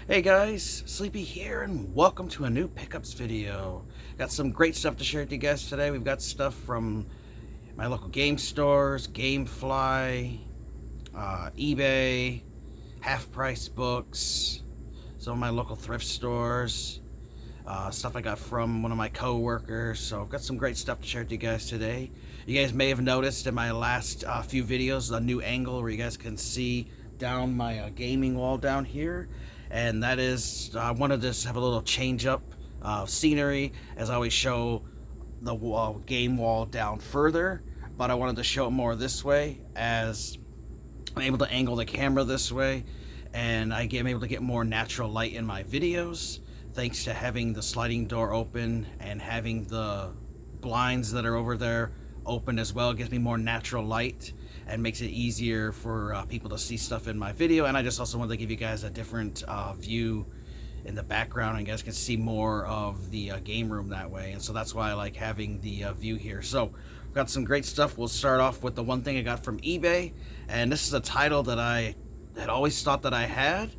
Hey guys, Sleepy here and welcome to a new pickups video. Got some great stuff to share with you guys today. We've got stuff from my local game stores, Gamefly, eBay, half price books, some of my local thrift stores, stuff I got from one of my co-workers. So I've got some great stuff to share with you guys today. You guys may have noticed in my last few videos a new angle where you guys can see down my gaming wall down here, and that is I wanted to just have a little change up scenery, as I always show the game wall down further, but I wanted to show it more this way, as I'm able to angle the camera this way, and I'm able to get more natural light in my videos thanks to having the sliding door open and having the blinds that are over there open as well. It gives me more natural light and makes it easier for people to see stuff in my video. And I just also wanted to give you guys a different view in the background, and you guys can see more of the game room that way. And so that's why I like having the view here. So we've got some great stuff. We'll start off with the one thing I got from eBay, and this is a title that I had always thought that I had,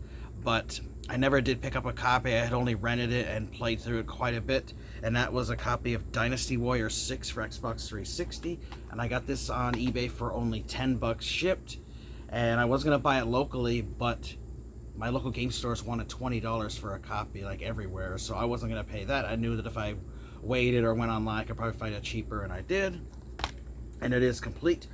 but I never did pick up a copy. I had only rented it and played through it quite a bit, and that was a copy of Dynasty Warriors 6 for Xbox 360, and I got this on eBay for only 10 bucks shipped, and I was going to buy it locally, but my local game stores wanted $20 for a copy, like everywhere, so I wasn't going to pay that. I knew that if I waited or went online, I could probably find it cheaper, and I did, and it is complete.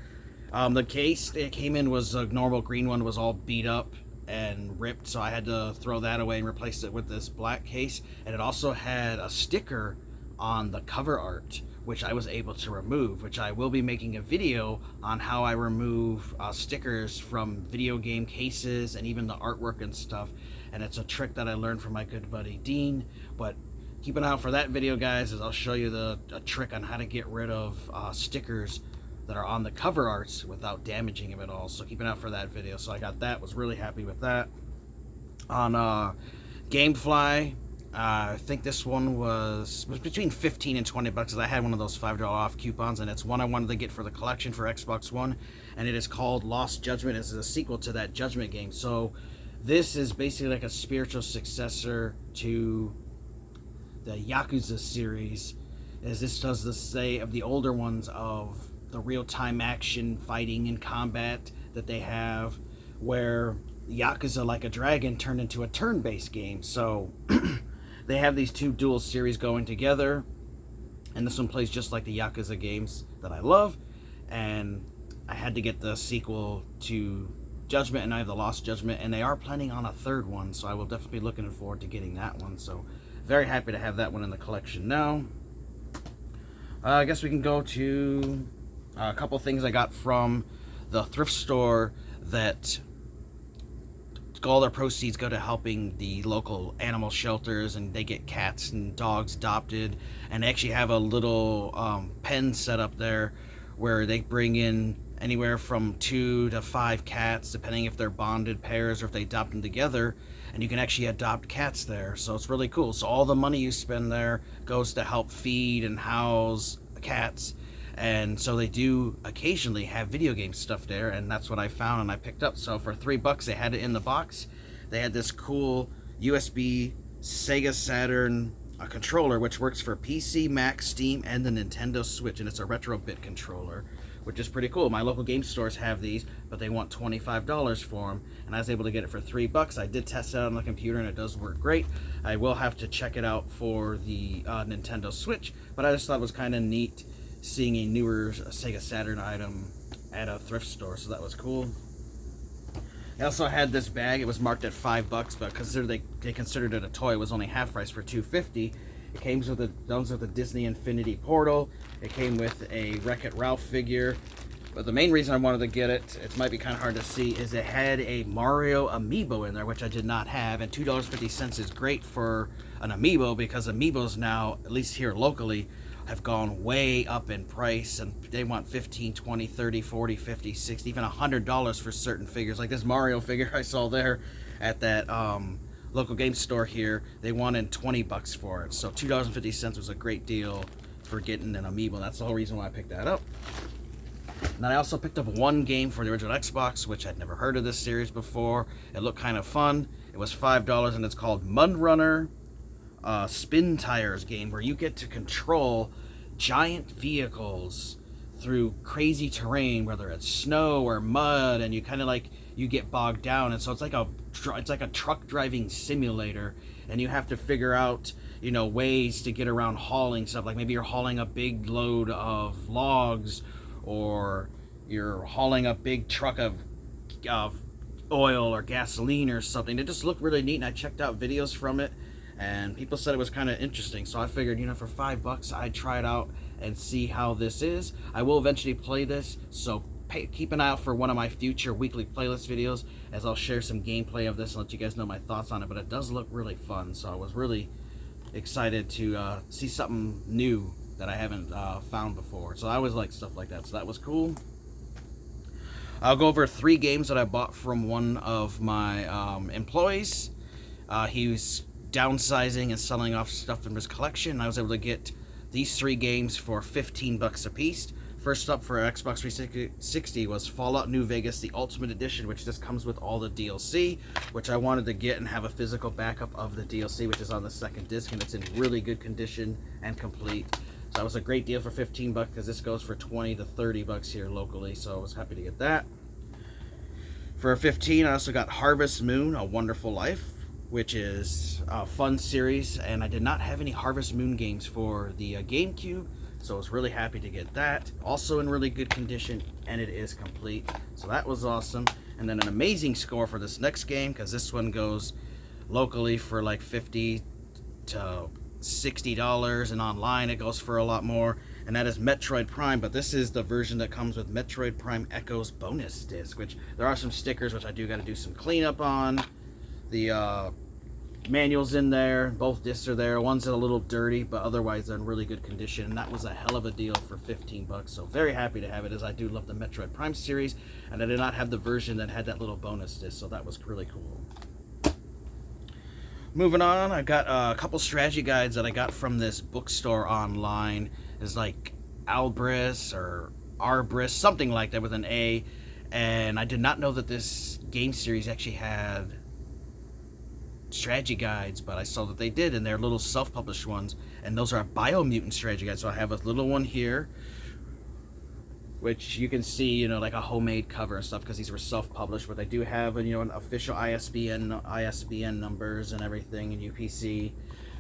The case it came in was a normal green one, was all beat up and ripped, so I had to throw that away and replace it with this black case. And it also had a sticker on the cover art, which I was able to remove, which I will be making a video on how I remove stickers from video game cases and even the artwork and stuff. And it's a trick that I learned from my good buddy Dean. But keep an eye out for that video, guys, as I'll show you a trick on how to get rid of stickers that are on the cover arts without damaging them at all. So keep an eye out for that video. So I got that, was really happy with that. On Gamefly, I think this one was between 15 and 20 bucks, as I had one of those $5 off coupons, and it's one I wanted to get for the collection for Xbox One, and it is called Lost Judgment. It's a sequel to that Judgment game. So this is basically like a spiritual successor to the Yakuza series, as this does the say of the older ones of the real-time action fighting and combat that they have, where Yakuza Like a Dragon turned into a turn-based game. So they have these two dual series going together, and this one plays just like the Yakuza games that I love, and I had to get the sequel to Judgment, and I have the Lost Judgment, and they are planning on a third one, so I will definitely be looking forward to getting that one. So very happy to have that one in the collection now. I guess we can go to a couple things I got from the thrift store that all their proceeds go to helping the local animal shelters, and they get cats and dogs adopted, and they actually have a little pen set up there where they bring in anywhere from 2 to 5 cats, depending if they're bonded pairs or if they adopt them together, and you can actually adopt cats there. So it's really cool. So all the money you spend there goes to help feed and house cats. And so they do occasionally have video game stuff there, and that's what I found and I picked up. So for 3 bucks, they had it in the box. They had this cool USB Sega Saturn controller, which works for PC, Mac, Steam, and the Nintendo Switch, and it's a retro-bit controller, which is pretty cool. My local game stores have these, but they want $25 for them, and I was able to get it for 3 bucks. I did test it out on the computer, and it does work great. I will have to check it out for the Nintendo Switch, but I just thought it was kind of neat seeing a newer Sega Saturn item at a thrift store, so that was cool. I also had this bag. It was marked at 5 bucks, but they considered it a toy. It was only half price for $2.50. It came with the Disney Infinity Portal. It came with a Wreck-It Ralph figure. But the main reason I wanted to get it, it might be kind of hard to see, is it had a Mario amiibo in there, which I did not have. And $2.50 is great for an amiibo, because amiibos now, at least here locally, have gone way up in price, and they want 15, 20, 30, 40, 50, 60, even $100 for certain figures. Like this Mario figure I saw there at that local game store here, they wanted 20 bucks for it. So $2.50 was a great deal for getting an amiibo. That's the whole reason why I picked that up. And then I also picked up one game for the original Xbox, which I'd never heard of this series before. It looked kind of fun. It was $5, and it's called Mud Runner Spin Tires game, where you get to control giant vehicles through crazy terrain, whether it's snow or mud, and you kind of like, you get bogged down, and so it's like a truck driving simulator, and you have to figure out, you know, ways to get around hauling stuff. Like maybe you're hauling a big load of logs, or you're hauling a big truck of oil or gasoline or something. It just looked really neat, and I checked out videos from it, and people said it was kind of interesting. So I figured, you know, for $5, I'd try it out and see how this is. I will eventually play this, so keep an eye out for one of my future weekly playlist videos, as I'll share some gameplay of this and let you guys know my thoughts on it. But it does look really fun, so I was really excited to see something new that I haven't found before. So I always like stuff like that, so that was cool. I'll go over 3 games that I bought from one of my employees. He was downsizing and selling off stuff from his collection, and I was able to get these 3 games for $15 a piece. First up for Xbox 360 was Fallout New Vegas, the Ultimate Edition, which just comes with all the DLC, which I wanted to get and have a physical backup of the DLC, which is on the 2nd disc, and it's in really good condition and complete. So that was a great deal for $15 because this goes for $20 to $30 here locally, so I was happy to get that. For $15, I also got Harvest Moon, A Wonderful Life, which is a fun series, and I did not have any Harvest Moon games for the GameCube, so I was really happy to get that. Also in really good condition, and it is complete, so that was awesome. And then an amazing score for this next game, because this one goes locally for like $50 to $60, and online it goes for a lot more, and that is Metroid Prime. But this is the version that comes with Metroid Prime Echoes bonus disc, which there are some stickers which I do got to do some cleanup on. The manual's in there, both discs are there. One's a little dirty, but otherwise they're in really good condition, and that was a hell of a deal for $15. So very happy to have it, as I do love the Metroid Prime series, and I did not have the version that had that little bonus disc, so that was really cool. Moving on, I got a couple strategy guides that I got from this bookstore online. It's like Albris or Arbris, something like that with an A. And I did not know that this game series actually had strategy guides, but I saw that they did, and they're little self-published ones. And those are Biomutant strategy guides. So I have a little one here, which you can see, you know, like a homemade cover and stuff, because these were self-published, but they do have, you know, an official ISBN numbers and everything, and UPC.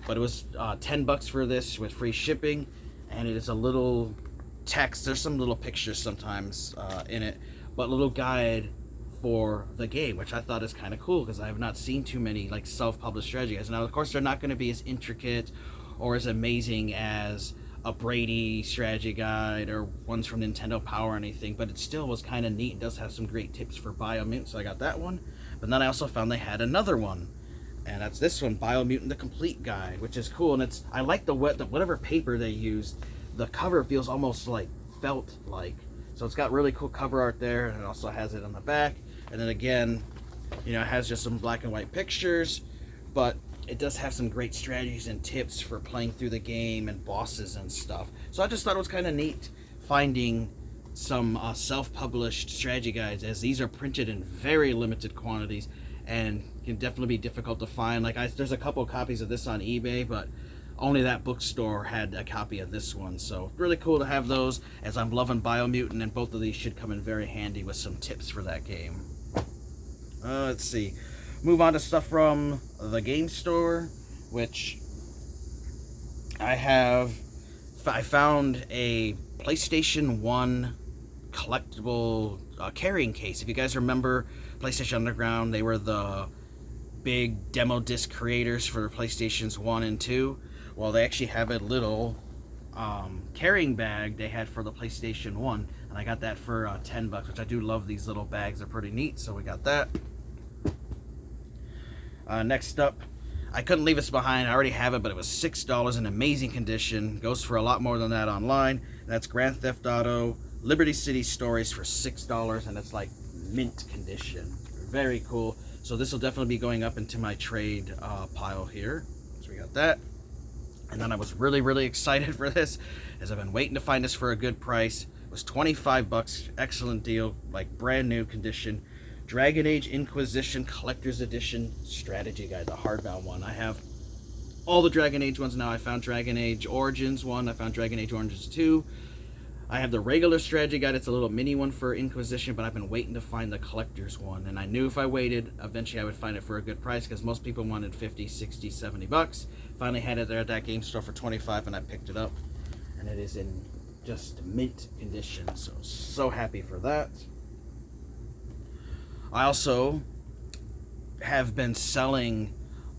But it was $10 for this with free shipping, and it is a little text. There's some little pictures sometimes in it, but a little guide for the game, which I thought is kind of cool, because I have not seen too many like self-published strategy guides. Now, of course, they're not going to be as intricate or as amazing as a Brady strategy guide or ones from Nintendo Power or anything, but it still was kind of neat. It does have some great tips for Biomutant, so I got that one. But then I also found they had another one, and that's this one, Biomutant the Complete Guide, which is cool. And it's, I like the whatever paper they used. The cover feels almost like felt like, so it's got really cool cover art there, and it also has it on the back. And then again, you know, it has just some black and white pictures, but it does have some great strategies and tips for playing through the game and bosses and stuff. So I just thought it was kind of neat finding some self-published strategy guides, as these are printed in very limited quantities and can definitely be difficult to find. Like there's a couple copies of this on eBay, but only that bookstore had a copy of this one. So really cool to have those, as I'm loving Biomutant, and both of these should come in very handy with some tips for that game. Let's see. Move on to stuff from the game store, which I found a PlayStation 1 collectible carrying case. If you guys remember PlayStation Underground, they were the big demo disc creators for PlayStations 1 and 2. Well, they actually have a little carrying bag they had for the PlayStation 1, and I got that for $10, which I do love these little bags. They're pretty neat, so we got that. Next up, I couldn't leave this behind. I already have it, but it was $6 in amazing condition. Goes for a lot more than that online. That's Grand Theft Auto Liberty City Stories for $6, and it's like mint condition. Very cool. So this will definitely be going up into my trade pile here. So we got that. And then I was really, really excited for this, as I've been waiting to find this for a good price. was 25 bucks. Excellent deal, like brand new condition. Dragon Age Inquisition Collector's Edition Strategy Guide, the hardbound one. I have all the Dragon Age ones now. I found Dragon Age Origins 1, I found Dragon Age Origins 2. I have the regular strategy guide. It's a little mini one for Inquisition, but I've been waiting to find the collector's one. And I knew if I waited, eventually I would find it for a good price, because most people wanted 50, 60, 70 bucks. Finally had it there at that game store for 25, and I picked it up. And it is in just mint condition, so happy for that. I also have been selling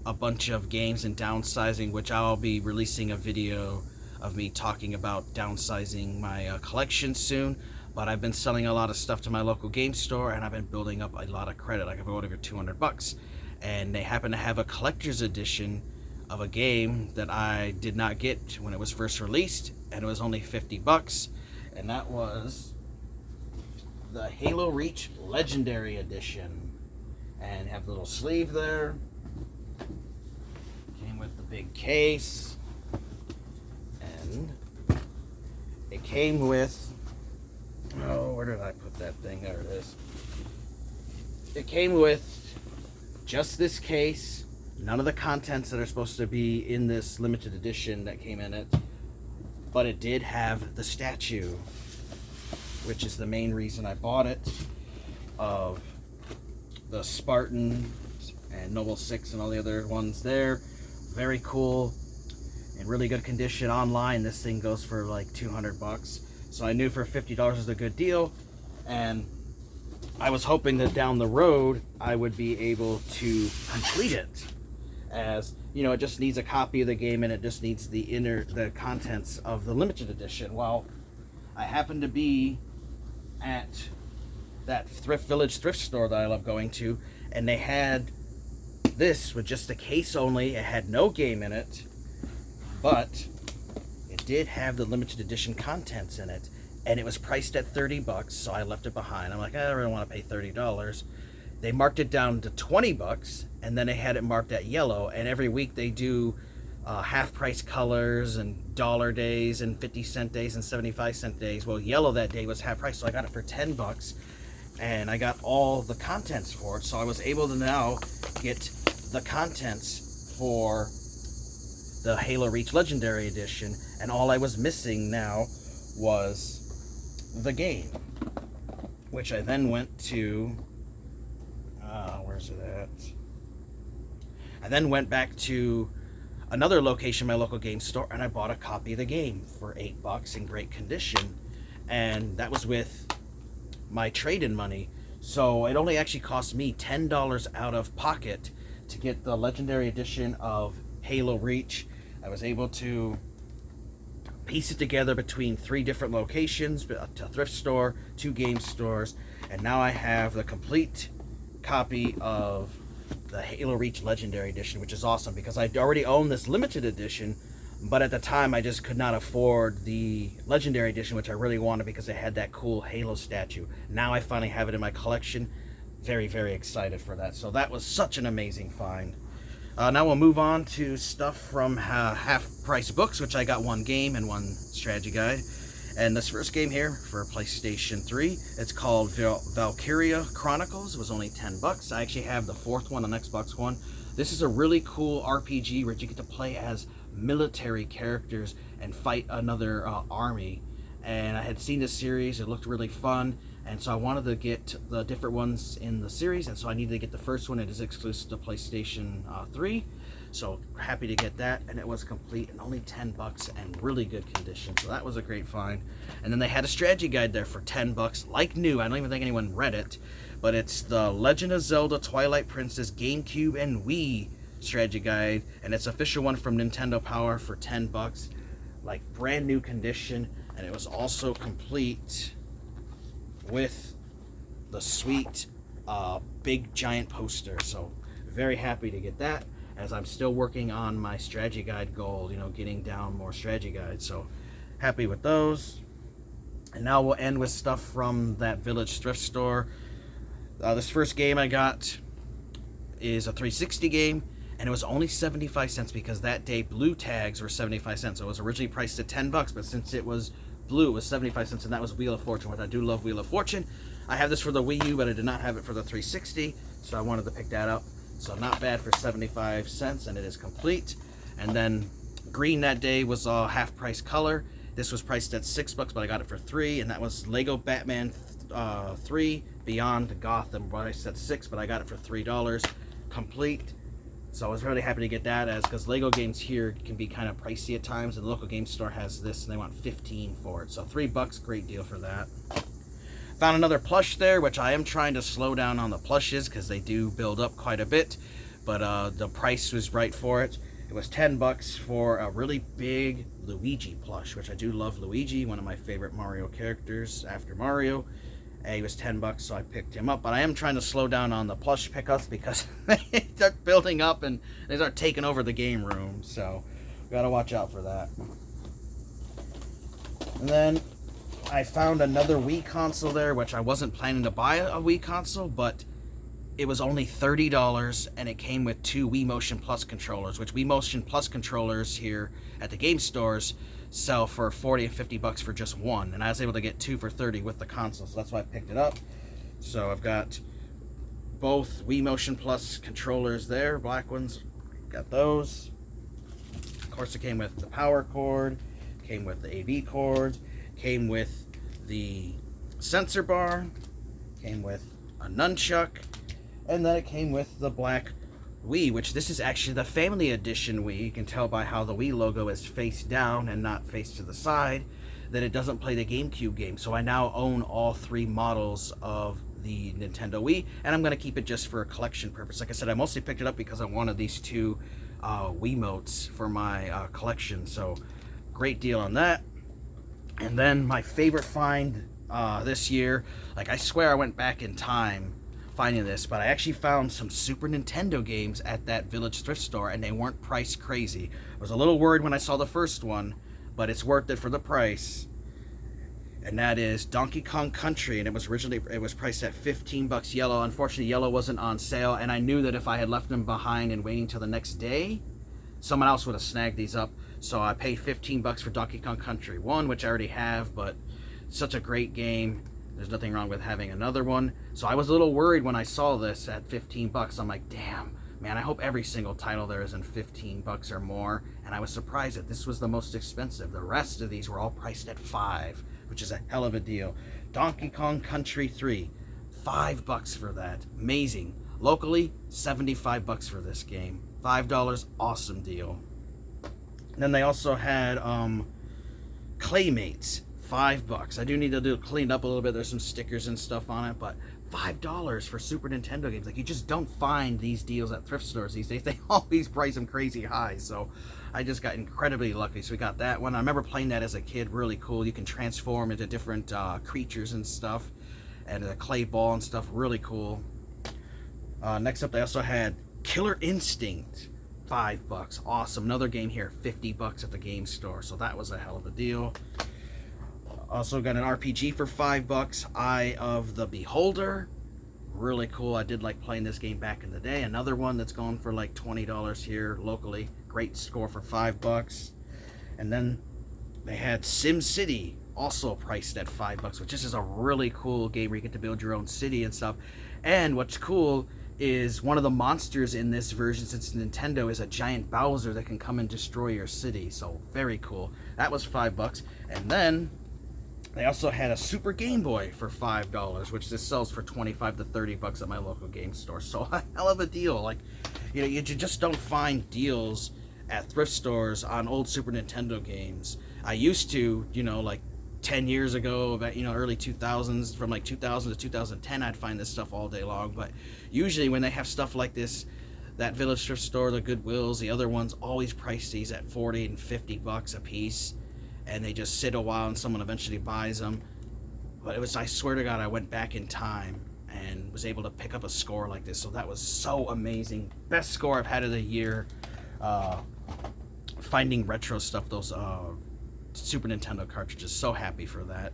a bunch of games and downsizing, which I'll be releasing a video of me talking about downsizing my collection soon. But I've been selling a lot of stuff to my local game store, and I've been building up a lot of credit. Like I've owed over 200 bucks, and they happen to have a collector's edition of a game that I did not get when it was first released, and it was only 50 bucks, and that was the Halo Reach Legendary Edition. And have the little sleeve there. Came with the big case. And it came with, oh, where did I put that thing? There it is. It came with just this case, none of the contents that are supposed to be in this limited edition that came in it, but it did have the statue, which is the main reason I bought it, of the Spartan and Noble 6 and all the other ones there. Very cool. In really good condition. Online this thing goes for like 200 bucks, so I knew for $50 was a good deal, and I was hoping that down the road I would be able to complete it, as you know, it just needs a copy of the game and it just needs the contents of the limited edition. Well, I happened to be at that thrift store that I love going to, and they had this with just the case only. It had no game in it, but it did have the limited edition contents in it, and it was priced at 30 bucks, so I left it behind. I'm like, I don't really want to pay $30. They marked it down to 20 bucks, and then they had it marked at yellow, and every week they do half price colors and dollar days and 50-cent days and 75-cent days. Well, yellow that day was half price, so I got it for 10 bucks, and I got all the contents for it, so I was able to now get the contents for the Halo Reach Legendary Edition, and all I was missing now was the game, which I then went to, where's it at? I then went back to another location, my local game store, and I bought a copy of the game for 8 bucks in great condition, and that was with my trade-in money, so it only actually cost me $10 out of pocket to get the Legendary Edition of Halo Reach. I was able to piece it together between 3 different locations, a thrift store, 2 game stores, and now I have the complete copy of the Halo Reach Legendary Edition, which is awesome because I already own this limited edition, but at the time I just could not afford the Legendary Edition, which I really wanted because it had that cool Halo statue. Now I finally have it in my collection. Very, very excited for that. So that was such an amazing find. Now we'll move on to stuff from half-price books, which I got 1 game and 1 strategy guide. And this first game here for PlayStation 3, it's called Valkyria Chronicles. It was only 10 bucks. I actually have the 4th one on Xbox One. This is a really cool RPG where you get to play as military characters and fight another army. And I had seen this series, it looked really fun, and so I wanted to get the different ones in the series, and so I needed to get the first one. It is exclusive to PlayStation 3, so happy to get that, and it was complete and only 10 bucks and really good condition, so that was a great find. And then they had a strategy guide there for 10 bucks, like new. I don't even think anyone read it, but it's the Legend of Zelda Twilight Princess GameCube and Wii strategy guide, and it's official one from Nintendo Power for 10 bucks, like brand new condition, and it was also complete with the sweet big giant poster. So very happy to get that, as I'm still working on my strategy guide goal, you know, getting down more strategy guides, so happy with those. And now we'll end with stuff from that Village thrift store. This first game I got is a 360 game, and it was only 75 cents because that day blue tags were 75 cents. So it was originally priced at 10 bucks, but since it was blue was 75 cents, and that was Wheel of Fortune, which I do love Wheel of Fortune. I have this for the Wii U, but I did not have it for the 360, so I wanted to pick that up. So not bad for 75 cents, and it is complete. And then green that day was half price color. This was priced at $6, but I got it for $3, and that was Lego Batman 3 Beyond Gotham, priced at $6, but I got it for $3, complete. So I was really happy to get that, as because Lego games here can be kind of pricey at times, and the local game store has this, and they want $15 for it. So $3, great deal for that. Found another plush there, which I am trying to slow down on the plushes because they do build up quite a bit, but the price was right for it. It was $10 for a really big Luigi plush, which I do love Luigi, one of my favorite Mario characters after Mario. And he was $10, so I picked him up. But I am trying to slow down on the plush pickups because they start building up and they start taking over the game room. So gotta watch out for that. And then I found another Wii console there, which I wasn't planning to buy a Wii console, but it was only $30, and it came with 2 Wii Motion Plus controllers, which Wii Motion Plus controllers here at the game stores sell for $40 and $50 for just one, and I was able to get 2 for $30 with the console, so that's why I picked it up. So I've got both Wii Motion Plus controllers there, black ones, got those. Of course, it came with the power cord, came with the AV cords, came with the sensor bar, came with a nunchuck, and then it came with the black Wii, which this is actually the family edition Wii. You can tell by how the Wii logo is face down and not face to the side that it doesn't play the GameCube game. So I now own all 3 models of the Nintendo Wii, and I'm going to keep it just for a collection purpose. Like I said, I mostly picked it up because I wanted these 2 Wiimotes for my collection, so great deal on that. And then my favorite find this year, like I swear I went back in time finding this, but I actually found some Super Nintendo games at that Village thrift store, and they weren't priced crazy. I was a little worried when I saw the first one, but it's worth it for the price. And that is Donkey Kong Country, and it was priced at $15 yellow. Unfortunately, yellow wasn't on sale, and I knew that if I had left them behind and waiting till the next day, someone else would have snagged these up. So I paid $15 for Donkey Kong Country 1, which I already have, but such a great game. There's nothing wrong with having another one. So I was a little worried when I saw this at $15. I'm like, damn, man, I hope every single title there isn't $15 or more. And I was surprised that this was the most expensive. The rest of these were all priced at $5, which is a hell of a deal. Donkey Kong Country 3, $5 for that. Amazing. Locally, $75 for this game. $5, awesome deal. And then they also had Claymates, $5. I do need to clean up a little bit. There's some stickers and stuff on it, but $5 for Super Nintendo games. Like, you just don't find these deals at thrift stores these days. They always price them crazy high, so I just got incredibly lucky. So we got that one. I remember playing that as a kid, really cool. You can transform into different creatures and stuff, and a clay ball and stuff, really cool. Next up, they also had Killer Instinct, $5. Awesome. Another game here, $50 at the game store, so that was a hell of a deal. Also got an RPG for $5, Eye of the Beholder. Really cool. I did like playing this game back in the day. Another one that's going for like $20 here locally. Great score for $5. And then they had Sim City, also priced at $5, which is a really cool game where you get to build your own city and stuff. And what's cool is one of the monsters in this version, since Nintendo, is a giant Bowser that can come and destroy your city. So very cool. That was $5. And then they also had a Super Game Boy for $5, which this sells for $25 to $30 at my local game store. So a hell of a deal. Like, you know, you just don't find deals at thrift stores on old Super Nintendo games. I used to, you know, like 10 years ago, about, you know, early 2000s, from like 2000 to 2010, I'd find this stuff all day long. But usually when they have stuff like this, that Village thrift store, the Goodwills, the other ones, always price these at $40 and $50 a piece. And they just sit a while and someone eventually buys them. But it was, I swear to God, I went back in time and was able to pick up a score like this. So that was so amazing. Best score I've had of the year. Finding retro stuff, those Super Nintendo cartridges. So happy for that.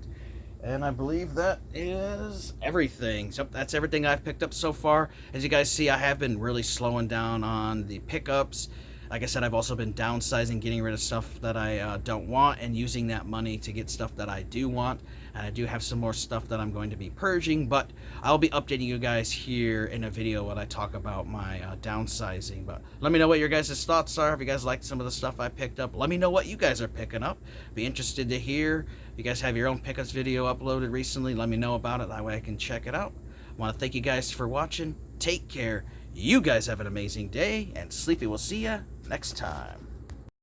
And I believe that is everything. So that's everything I've picked up so far. As you guys see, I have been really slowing down on the pickups. Like I said, I've also been downsizing, getting rid of stuff that I don't want, and using that money to get stuff that I do want. And I do have some more stuff that I'm going to be purging, but I'll be updating you guys here in a video when I talk about my downsizing. But let me know what your guys' thoughts are. If you guys like some of the stuff I picked up, let me know what you guys are picking up. Be interested to hear. If you guys have your own pickups video uploaded recently, let me know about it. That way I can check it out. I want to thank you guys for watching. Take care. You guys have an amazing day, and Sleepy will see ya next time.